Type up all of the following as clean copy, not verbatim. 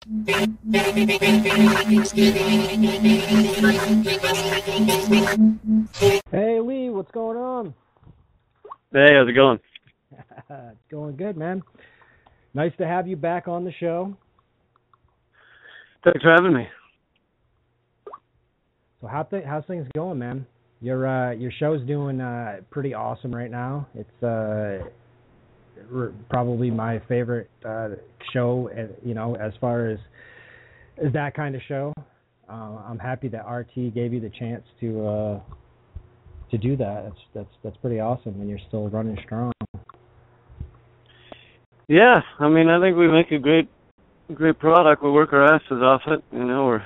Hey Lee, what's going on? Hey, how's it going? It's going good, man. Nice to have you back on the show. Thanks for having me. So how's things going, man? Your show's doing pretty awesome right now. It's probably my favorite show, as far as that kind of show. I'm happy that RT gave you the chance to do that. That's pretty awesome, and you're still running strong. Yeah, I mean, I think we make a great product. We work our asses off it. We're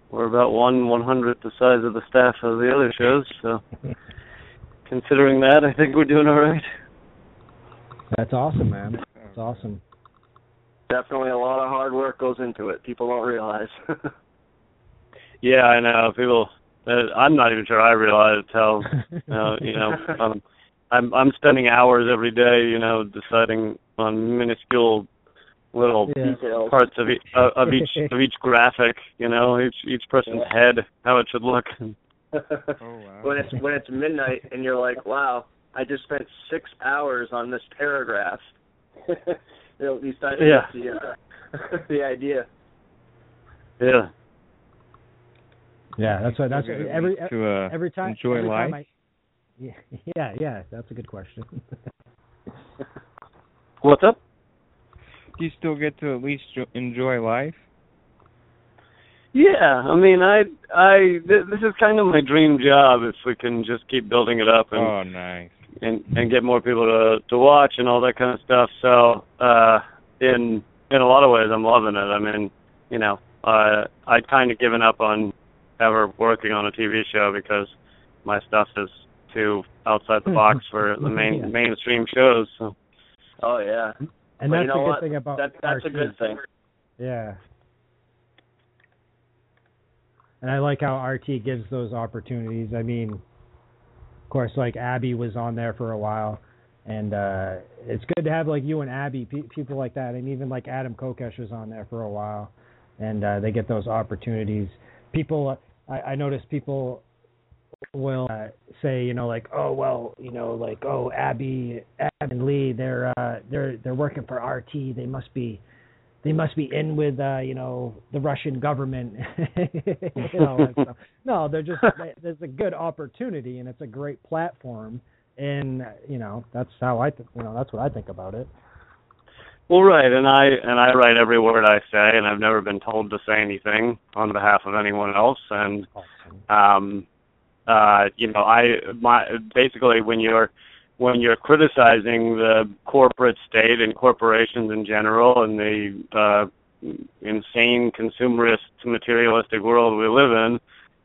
we're about 1/100th the size of the staff of the other shows. So, considering that, I think we're doing all right. That's awesome, man. That's awesome. Definitely a lot of hard work goes into it. People don't realize. Yeah, I know. People, I'm not even sure I realize how. I'm spending hours every day, deciding on minuscule little details, parts of each graphic, each person's head, how it should look. Oh, wow. When it's midnight and you're like, wow, I just spent 6 hours on this paragraph. You start to get the idea. Yeah. Yeah, that's every time. Enjoy life. Yeah, that's a good question. What's up? Do you still get to at least enjoy life? Yeah, I mean, this is kind of my dream job. If we can just keep building it up and oh, nice, and get more people to watch and all that kind of stuff. So, in a lot of ways, I'm loving it. I mean, I'd kind of given up on ever working on a TV show because my stuff is too outside the box for the mainstream shows. So. Oh yeah, and that's a good thing about that's a good thing. Yeah, and I like how RT gives those opportunities. I mean, of course, like Abby was on there for a while, and it's good to have like you and Abby, people like that, and even like Adam Kokesh was on there for a while, and they get those opportunities. People, I notice people will say, like, oh well, like, oh, Abby and Lee, they're working for RT. They must be in with the Russian government. No, they're just there's a good opportunity and it's a great platform, and that's how that's what I think about it. Well, right, and I write every word I say, and I've never been told to say anything on behalf of anyone else. And basically when you're criticizing the corporate state and corporations in general and the insane consumerist materialistic world we live in,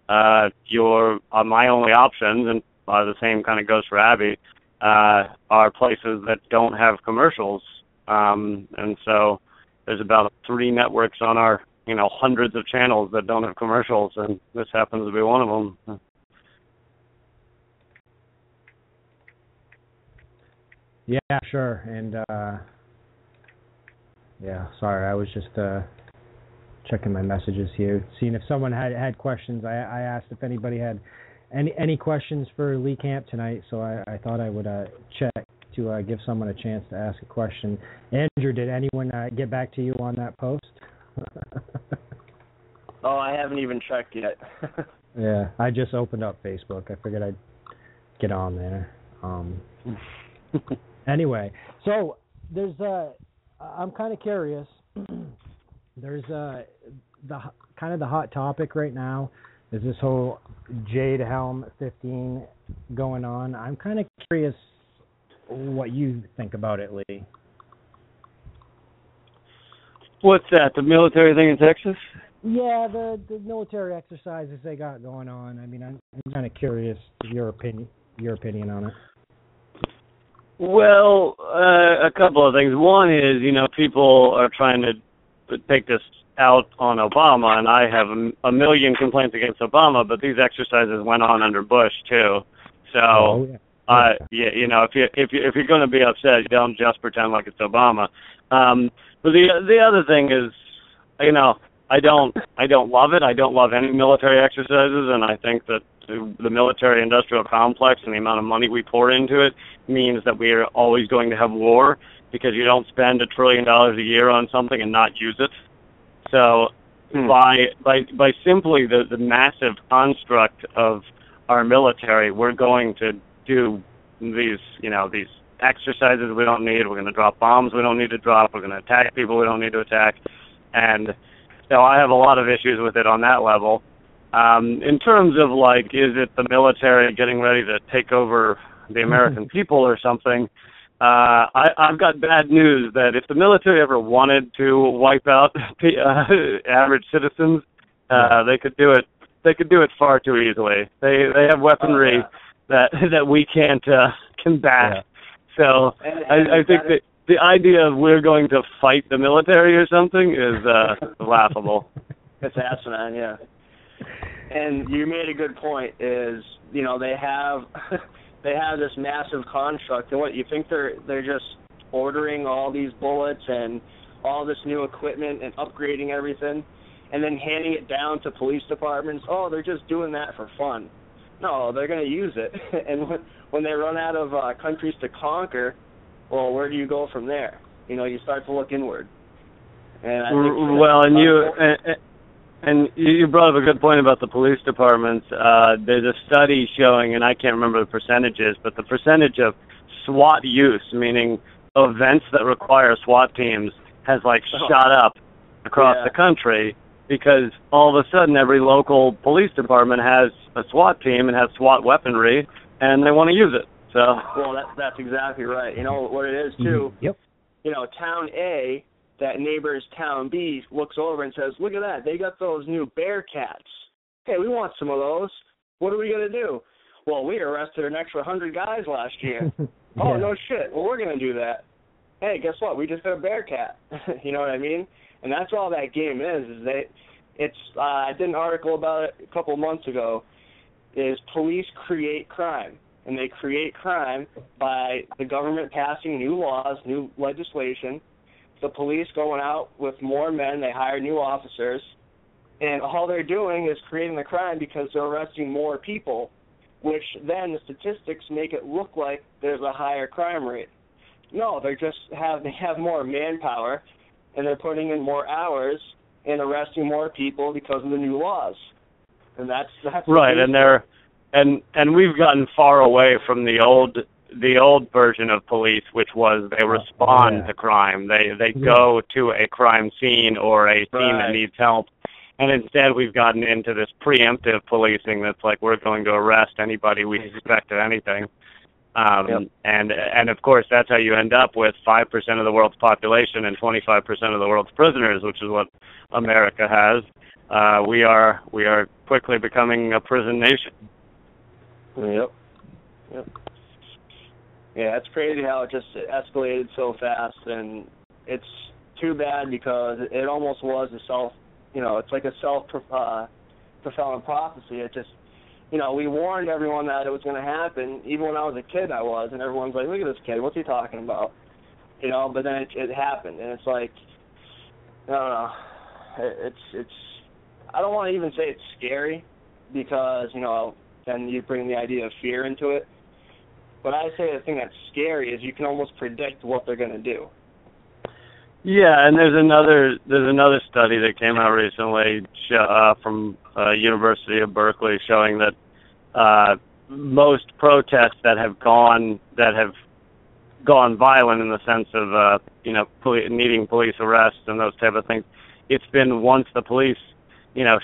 my only options, and the same kind of goes for Abby, are places that don't have commercials. And so there's about 3 networks on our, hundreds of channels that don't have commercials, and this happens to be one of them. Yeah, sure. And, sorry, I was just checking my messages here, seeing if someone had questions. I asked if anybody had any questions for Lee Camp tonight, so I thought I would check to give someone a chance to ask a question. Andrew, did anyone get back to you on that post? Oh, I haven't even checked yet. Yeah, I just opened up Facebook. I figured I'd get on there. Anyway, so there's I'm kind of curious. There's the hot topic right now is this whole Jade Helm 15 going on. I'm kind of curious what you think about it, Lee. What's that? The military thing in Texas? Yeah, the military exercises they got going on. I mean, I'm kind of curious your opinion on it. Well, a couple of things. One is, people are trying to take this out on Obama, and I have a million complaints against Obama, but these exercises went on under Bush too. So, if you're going to be upset, don't just pretend like it's Obama. But the other thing is, I don't love it. I don't love any military exercises, and I think that the military-industrial complex and the amount of money we pour into it means that we are always going to have war, because you don't spend $1 trillion a year on something and not use it. So by simply the massive construct of our military, we're going to do these exercises we don't need. We're going to drop bombs we don't need to drop. We're going to attack people we don't need to attack. And so I have a lot of issues with it on that level. In terms of, is it the military getting ready to take over the American people or something, I've got bad news that if the military ever wanted to wipe out average citizens, they could do it. They could do it far too easily. They have weaponry that we can't combat. Yeah. So I think that the idea of we're going to fight the military or something is laughable. It's asinine, yeah. And you made a good point. Is they have this massive construct, and what you think they're just ordering all these bullets and all this new equipment and upgrading everything, and then handing it down to police departments. Oh, they're just doing that for fun. No, they're going to use it. And when they run out of countries to conquer, well, where do you go from there? You start to look inward. And I think and you brought up a good point about the police departments. There's a study showing, and I can't remember the percentages, but the percentage of SWAT use, meaning events that require SWAT teams, has shot up across the country, because all of a sudden every local police department has a SWAT team and has SWAT weaponry, and they want to use it. So well, that's exactly right. You know what it is too. Yep. Town A that neighbors town B looks over and says, "Look at that! They got those new Bearcats. Hey, we want some of those. What are we gonna do?" Well, we arrested an extra 100 guys last year. Oh, no shit. Well, we're gonna do that. Hey, guess what? We just got a Bearcat. You know what I mean? And that's all that game is I did an article about it a couple of months ago, is police create crime. And they create crime by the government passing new laws, new legislation, the police going out with more men, they hire new officers, and all they're doing is creating the crime because they're arresting more people, which then the statistics make it look like there's a higher crime rate. No, they have more manpower, and they're putting in more hours and arresting more people because of the new laws. And that's right. And we've gotten far away from the old version of police, which was they respond to crime. They go to a crime scene or a scene that needs help. And instead we've gotten into this preemptive policing that's like we're going to arrest anybody we suspect of anything. And of course that's how you end up with 5% of the world's population and 25% of the world's prisoners, which is what America has. We are quickly becoming a prison nation. Yep. Yeah, it's crazy how it just escalated so fast, and it's too bad because it almost was it's like a self-fulfilling prophecy. It just, we warned everyone that it was going to happen. Even when I was a kid, I was, and everyone's like, "Look at this kid, what's he talking about?" But then it happened, and it's like, I don't know. It's I don't want to even say it's scary because then you bring the idea of fear into it. But I say the thing that's scary is you can almost predict what they're going to do. Yeah, and there's another study that came out recently from University of Berkeley showing that most protests that have gone violent in the sense of needing police arrests and those type of things, it's been once the police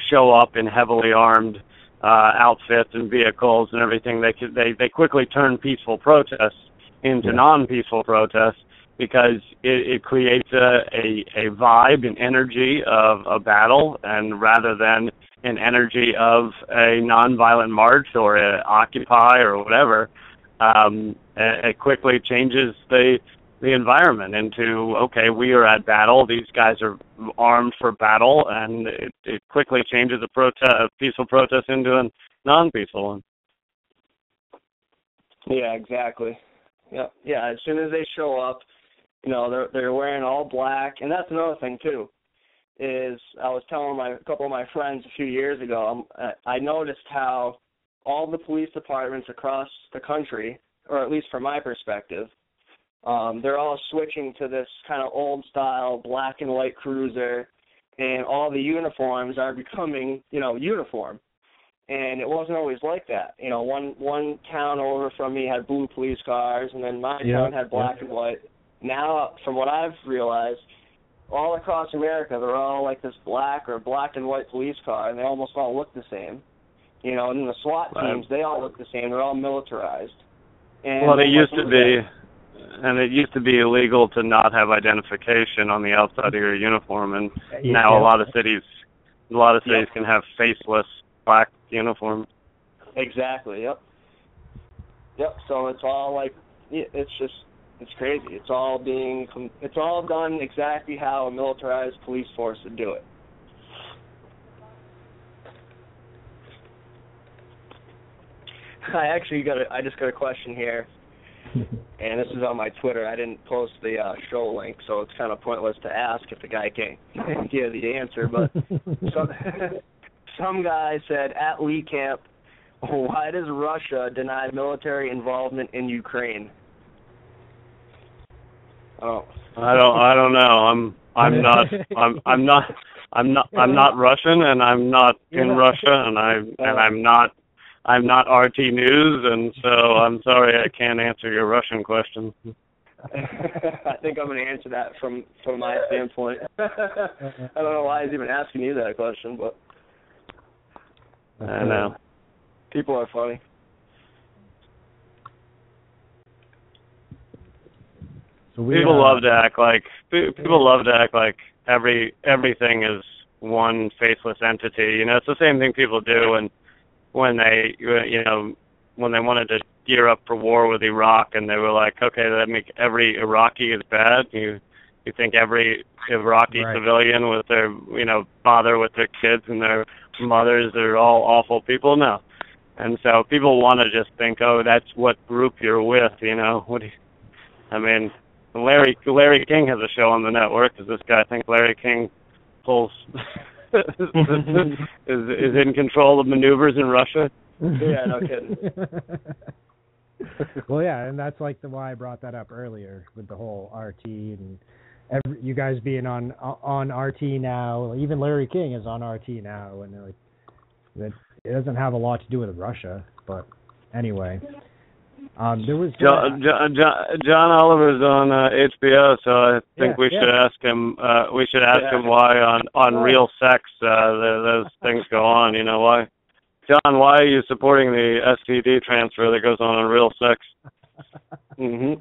show up in heavily armed outfits and vehicles and everything, they quickly turn peaceful protests into non-peaceful protests because it creates a vibe, an energy of a battle, and rather than an energy of a non-violent march or a Occupy or whatever, it quickly changes the environment into, okay, we are at battle, these guys are armed for battle, and it quickly changes a peaceful protest into a non-peaceful one. Yeah, exactly. Yeah. As soon as they show up, they're wearing all black, and that's another thing too. is I was telling a couple of my friends a few years ago, I noticed how all the police departments across the country, or at least from my perspective, they're all switching to this kind of old-style black and white cruiser, and all the uniforms are becoming, uniform. And it wasn't always like that. One town over from me had blue police cars, and then my town had black and white. Now, from what I've realized, all across America, they're all like this black or black and white police car, and they almost all look the same. And then the SWAT teams, they all look the same. They're all militarized. And well, it used to be illegal to not have identification on the outside of your uniform, and now a lot of cities can have faceless black uniforms. Exactly. Yep. So it's all like, it's crazy. It's all done exactly how a militarized police force would do it. I just got a question here, and this is on my Twitter. I didn't post the show link, so it's kind of pointless to ask if the guy can't give the answer. But some guy said at Lee Camp, why does Russia deny military involvement in Ukraine? Oh, I don't know. I'm not Russian, and I'm not in Russia, and I'm not RT News, and so I'm sorry I can't answer your Russian question. I think I'm going to answer that from my standpoint. I don't know why he's even asking you that question, but I know. People are funny. So people love to act like everything is one faceless entity. It's the same thing people do when they wanted to gear up for war with Iraq, and they were like, okay, that make every Iraqi is bad. You think every Iraqi civilian with their father with their kids and their mothers are all awful people? No. And so people want to just think, oh, that's what group you're with. Larry King has a show on the network. Does this guy think Larry King pulls is in control of maneuvers in Russia? Yeah, no kidding. Well, yeah, and that's why I brought that up earlier with the whole RT and you guys being on RT now. Even Larry King is on RT now, and it doesn't have a lot to do with Russia. But anyway. There was John Oliver's on HBO, so I think we should ask him. We should ask him why on Real Sex those things go on. Why, John? Why are you supporting the STD transfer that goes on Real Sex? Mhm.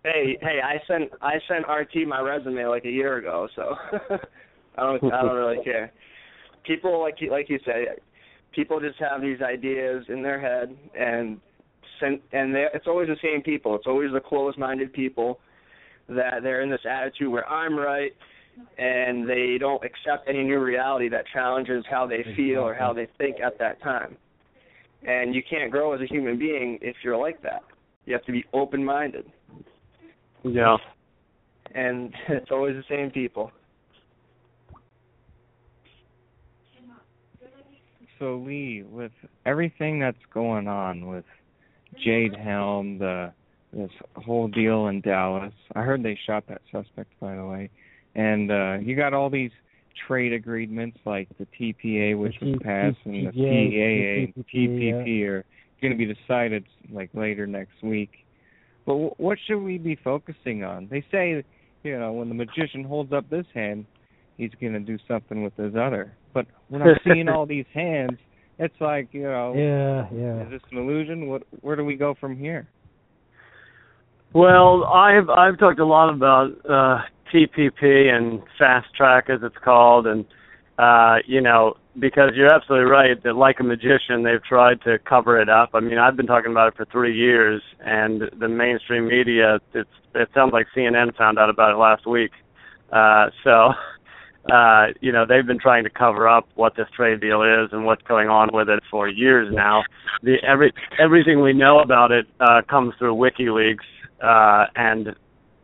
Hey, I sent RT my resume like a year ago, so I don't really care. People like you said. People just have these ideas in their head, and it's always the same people. It's always the closed-minded people that they're in this attitude where I'm right, and they don't accept any new reality that challenges how they feel or how they think at that time. And you can't grow as a human being if you're like that. You have to be open-minded. Yeah. And it's always the same people. So, Lee, with everything that's going on with Jade Helm, this whole deal in Dallas, I heard they shot that suspect, by the way, and you got all these trade agreements like the TPA, which was passed, and the PAA and TPP are going to be decided later next week. But what should we be focusing on? They say, when the magician holds up this hand, he's going to do something with his other. But when I'm seeing all these hands, it's like, is this an illusion? Where do we go from here? Well, I've talked a lot about TPP and fast track, as it's called, and because you're absolutely right that like a magician, they've tried to cover it up. I mean, I've been talking about it for 3 years, and the mainstream media, it sounds like CNN found out about it last week. They've been trying to cover up what this trade deal is and what's going on with it for years now. Everything we know about it comes through WikiLeaks, and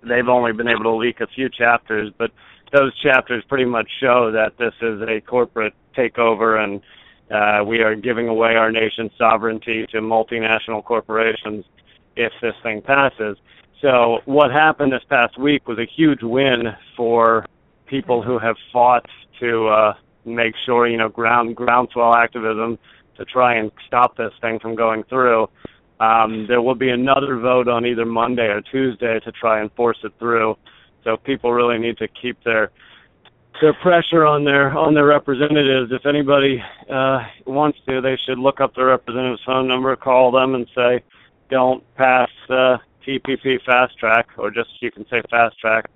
they've only been able to leak a few chapters. But those chapters pretty much show that this is a corporate takeover, and we are giving away our nation's sovereignty to multinational corporations if this thing passes. So what happened this past week was a huge win for people who have fought to make sure, groundswell activism to try and stop this thing from going through. There will be another vote on either Monday or Tuesday to try and force it through. So people really need to keep their pressure on their representatives. If anybody wants to, they should look up their representative's phone number, call them, and say, "Don't pass TPP fast track," or just you can say fast track,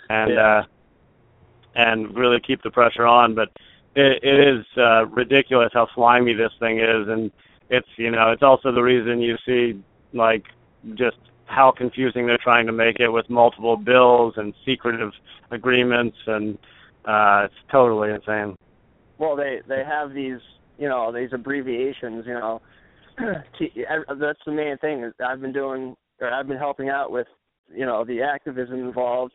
and really keep the pressure on. But it is ridiculous how slimy this thing is, and it's also the reason you see just how confusing they're trying to make it with multiple bills and secretive agreements, and it's totally insane. Well, they have these these abbreviations. That's the main thing. I've been helping out with the activism involved,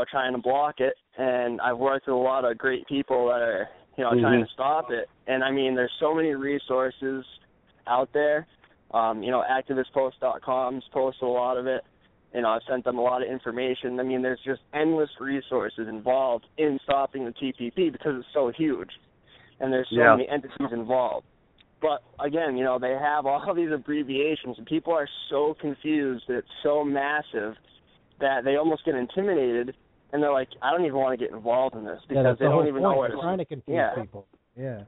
trying to block it, and I've worked with a lot of great people that are trying to stop it. And I mean, there's so many resources out there. Activistpost.com's posted a lot of it. I've sent them a lot of information. I mean, there's just endless resources involved in stopping the TPP because it's so huge, and there's so many entities involved. But again, they have all these abbreviations, and people are so confused. It's so massive that they almost get intimidated, and they're like, "I don't even want to get involved in this," because they don't even know what it's trying to confuse people. Yeah.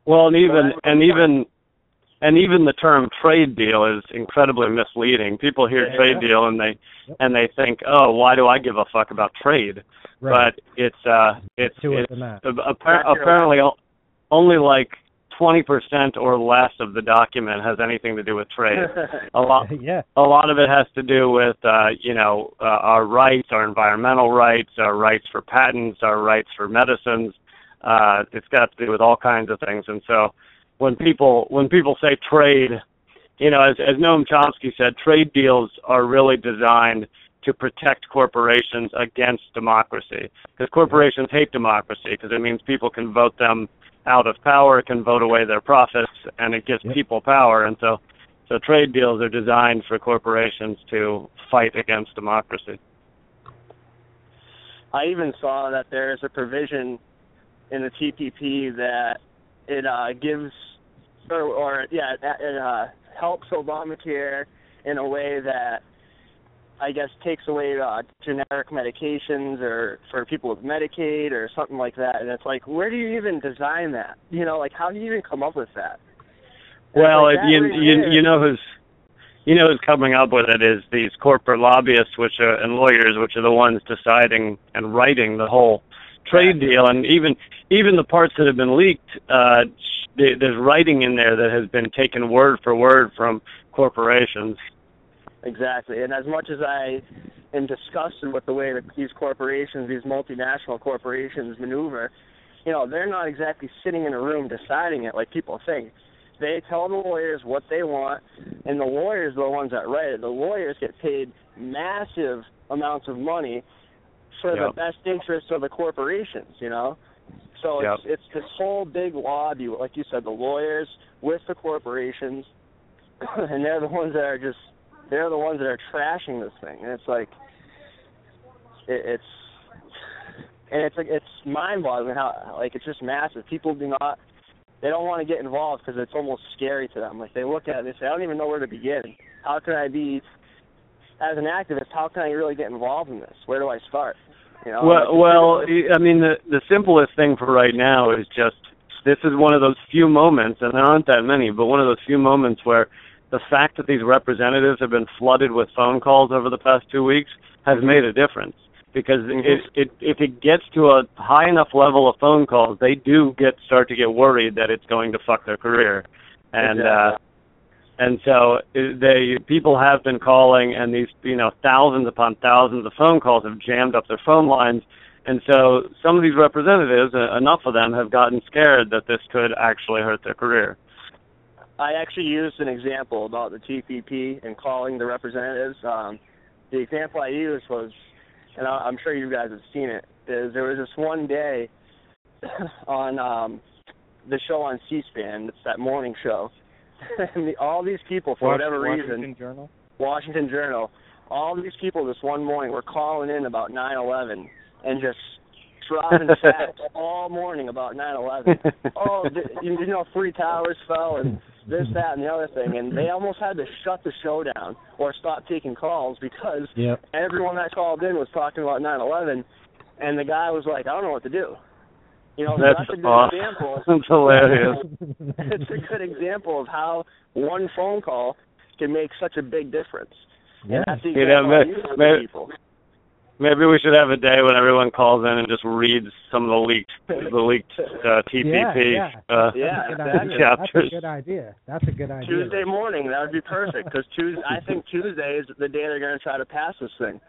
Well, and even the term trade deal is incredibly misleading. People hear trade deal and they think, "Oh, why do I give a fuck about trade?" Right. But it's apparently only 20% or less of the document has anything to do with trade. A lot of it has to do with our rights, our environmental rights, our rights for patents, our rights for medicines. It's got to do with all kinds of things. And so when people say trade, as Noam Chomsky said, trade deals are really designed to protect corporations against democracy, because corporations hate democracy because it means people can vote them out of power, can vote away their profits, and it gives people power. And so trade deals are designed for corporations to fight against democracy. I even saw that there is a provision in the TPP that it gives, it helps Obamacare in a way that I guess takes away generic medications or for people with Medicaid or something like that. And it's like, where do you even design that? How do you even come up with that? Well, who's coming up with it is these corporate lobbyists, and lawyers, which are the ones deciding and writing the whole trade deal. And even the parts that have been leaked, there's writing in there that has been taken word for word from corporations. Exactly. And as much as I am disgusted with the way that these corporations, these multinational corporations maneuver, they're not exactly sitting in a room deciding it like people think. They tell the lawyers what they want, and the lawyers are the ones that write it. The lawyers get paid massive amounts of money for the best interests of the corporations, So it's this whole big lobby, like you said, the lawyers with the corporations, and they're the ones that are trashing this thing. And it's like, it's mind-boggling how, it's just massive. People they don't want to get involved because it's almost scary to them. They look at it and they say, I don't even know where to begin. How can I as an activist, how can I really get involved in this? Where do I start? I mean, the simplest thing for right now is just, this is one of those few moments, and there aren't that many, but one of those few moments where the fact that these representatives have been flooded with phone calls over the past 2 weeks has made a difference. Because if it gets to a high enough level of phone calls, they do start to get worried that it's going to fuck their career. And and so people have been calling, and these thousands upon thousands of phone calls have jammed up their phone lines. And so some of these representatives, enough of them, have gotten scared that this could actually hurt their career. I actually used an example about the TPP and calling the representatives. The example I used was, and I'm sure you guys have seen it, is there was this one day on the show on C-SPAN, it's that morning show, and all these people, for whatever reason, Washington Journal, all these people this one morning were calling in about 9/11 and just dropping facts all morning about 9/11. Oh, you know, 3 towers fell and this, that, and the other thing, and they almost had to shut the show down or stop taking calls because everyone that called in was talking about 9/11, and the guy was like, I don't know what to do. You know, that's a good example. That's hilarious. It's a good example of how one phone call can make such a big difference. Yeah. And that's the example people. Maybe we should have a day when everyone calls in and just reads some of the leaked TPP chapters. That's a good idea. Tuesday morning, that would be perfect, because I think Tuesday is the day they're going to try to pass this thing.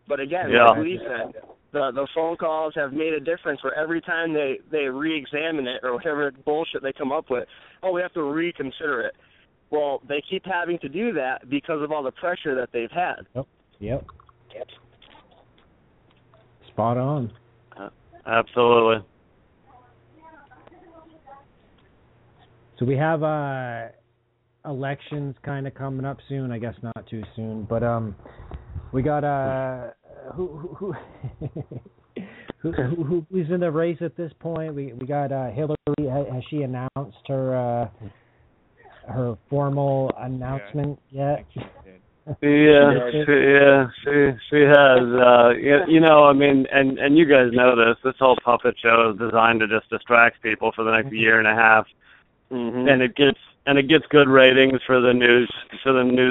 But again, like Lee said, the phone calls have made a difference where every time they re-examine it or whatever bullshit they come up with, we have to reconsider it. Well, they keep having to do that because of all the pressure that they've had. Yep. Spot on. Absolutely. So we have elections kind of coming up soon. I guess not too soon, but we got who's in the race at this point? We got Hillary. Has she announced her formal announcement yet? She has. You know, I mean, and you guys know this whole puppet show is designed to just distract people for the next year and a half, and it gets good ratings for the news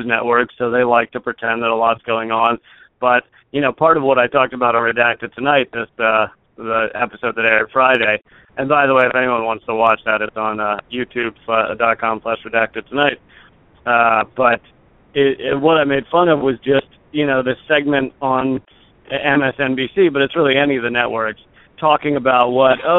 networks, so they like to pretend that a lot's going on. But you know, part of what I talked about on Redacted Tonight, the episode that aired Friday, and by the way, if anyone wants to watch that, it's on youtube.com/Redacted Tonight. But what I made fun of was just, you know, this segment on MSNBC, but it's really any of the networks, talking about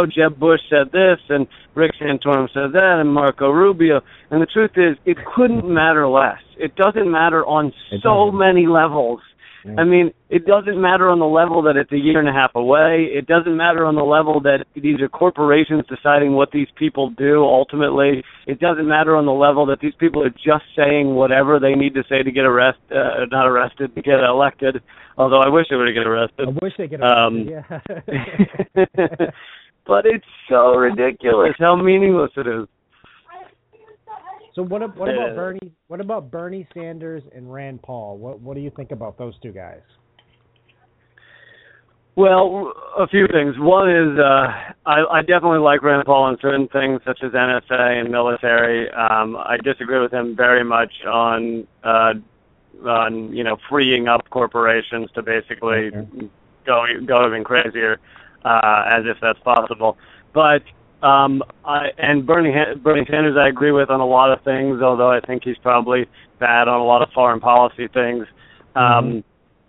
Jeb Bush said this, and Rick Santorum said that, and Marco Rubio. And the truth is, it couldn't matter less. It doesn't matter on so many levels. I mean, it doesn't matter on the level that it's a year and a half away. It doesn't matter on the level that these are corporations deciding what these people do ultimately. It doesn't matter on the level that these people are just saying whatever they need to say to get to get elected. Although I wish they were to get arrested. I wish they get arrested, yeah. But it's so ridiculous how meaningless it is. So what about Bernie? What about Bernie Sanders and Rand Paul? What do you think about those two guys? Well, a few things. One is I definitely like Rand Paul on certain things such as NSA and military. I disagree with him very much on you know, freeing up corporations to basically go even crazier, as if that's possible. But Bernie Sanders I agree with on a lot of things, although I think he's probably bad on a lot of foreign policy things.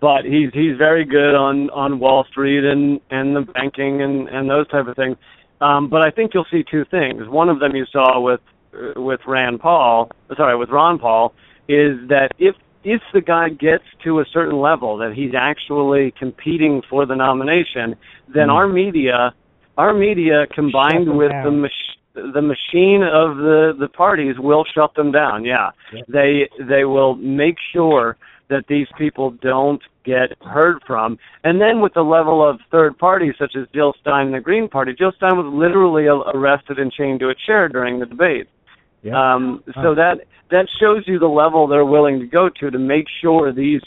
But he's very good on Wall Street and the banking and those type of things. But I think you'll see two things. One of them you saw with Ron Paul, is that if the guy gets to a certain level that he's actually competing for the nomination, then our media combined with the machine of the parties will shut them down. Yeah. They will make sure that these people don't get heard from. And then with the level of third parties such as Jill Stein and the Green Party, Jill Stein was literally arrested and chained to a chair during the debate. So that shows you the level they're willing to go to make sure these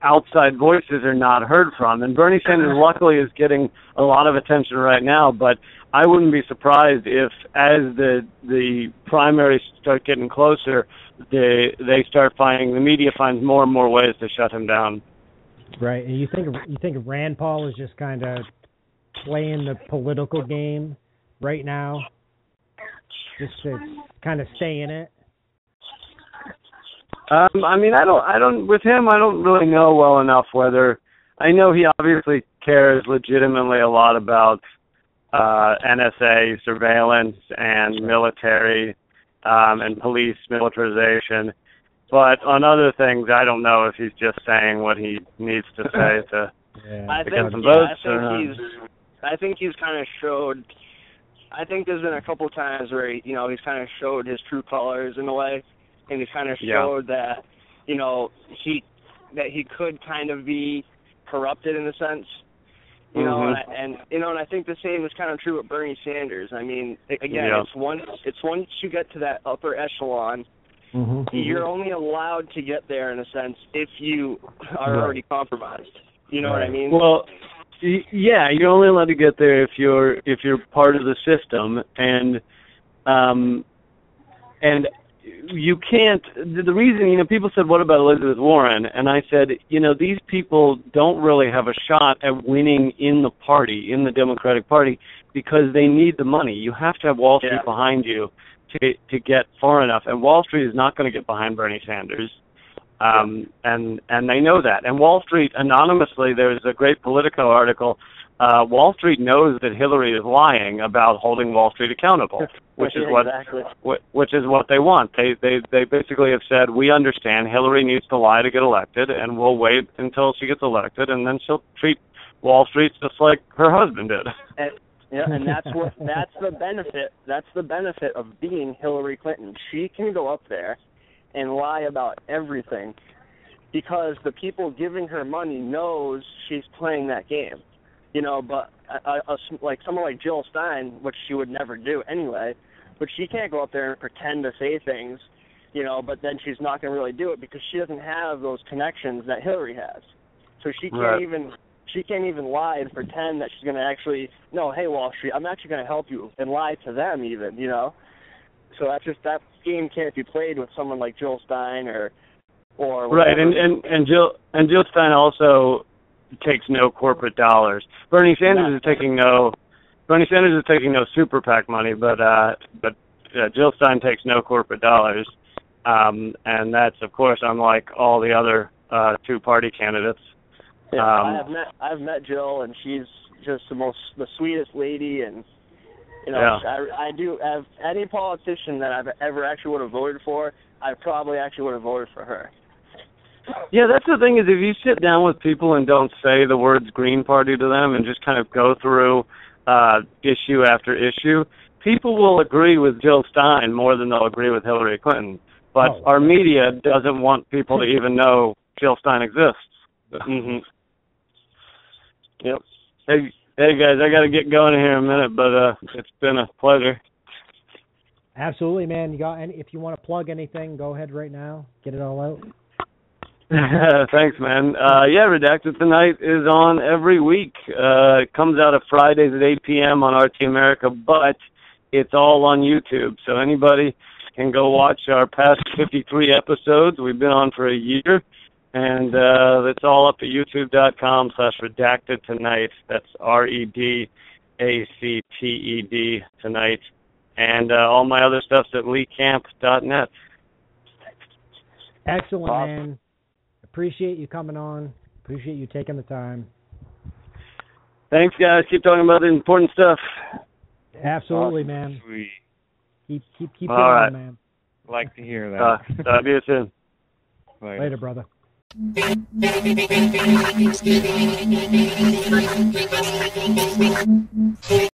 outside voices are not heard from. And Bernie Sanders luckily is getting a lot of attention right now, but I wouldn't be surprised if as the primaries start getting closer, the media finds more and more ways to shut him down. Right. And you think Rand Paul is just kind of playing the political game right now, just to kind of stay in it? I mean, I don't with him, I don't really know well enough whether, I know he obviously cares legitimately a lot about NSA surveillance and military and police militarization. But on other things, I don't know if he's just saying what he needs to say I think he's kind of showed. I think there's been a couple times where he's kind of showed his true colors in a way, and he's kind of showed that he could kind of be corrupted in a sense. And I think the same is kind of true with Bernie Sanders. I mean, again, it's once you get to that upper echelon, you're only allowed to get there in a sense if you are already compromised. You know what I mean? Well, yeah, you're only allowed to get there if you're part of the system, and you can't. The reason, people said, what about Elizabeth Warren? And I said, these people don't really have a shot at winning in the party, in the Democratic Party, because they need the money. You have to have Wall Street behind you to get far enough, and Wall Street is not going to get behind Bernie Sanders. And they know that. And Wall Street, anonymously, there's a great Politico article. Wall Street knows that Hillary is lying about holding Wall Street accountable, which is what they want. They basically have said, we understand Hillary needs to lie to get elected, and we'll wait until she gets elected, and then she'll treat Wall Street just like her husband did. And that's the benefit. That's the benefit of being Hillary Clinton. She can go up there and lie about everything because the people giving her money knows she's playing that game. But like someone like Jill Stein, which she would never do anyway, but she can't go up there and pretend to say things, but then she's not going to really do it because she doesn't have those connections that Hillary has. So she can't even lie and pretend that she's going to actually, no, hey, Wall Street, I'm actually going to help you, and lie to them even, So that game can't be played with someone like Jill Stein or whatever. Right, and Jill Stein also takes no corporate dollars. Bernie Sanders is taking no super PAC money, but Jill Stein takes no corporate dollars, and that's of course unlike all the other two-party candidates. Yeah, I've met Jill, and she's just the sweetest lady, and I do have any politician that I've ever actually would have voted for, I probably actually would have voted for her. Yeah, that's the thing is if you sit down with people and don't say the words Green Party to them and just kind of go through issue after issue, people will agree with Jill Stein more than they'll agree with Hillary Clinton. But our media doesn't want people to even know Jill Stein exists. Yep. Hey guys, I got to get going here in a minute, but it's been a pleasure. Absolutely, man. If you want to plug anything, go ahead right now. Get it all out. Thanks, man. Redacted Tonight is on every week. It comes out of Fridays at 8 p.m. on RT America, but it's all on YouTube. So anybody can go watch our past 53 episodes. We've been on for a year. And it's all up at youtube.com/Redacted Tonight. That's REDACTED Tonight. And all my other stuff's at leecamp.net. Excellent, man. Appreciate you coming on. Appreciate you taking the time. Thanks, guys. Keep talking about the important stuff. Absolutely, man. Sweet. Keep all going, right. man. Like to hear that. Talk to you soon. Later, brother.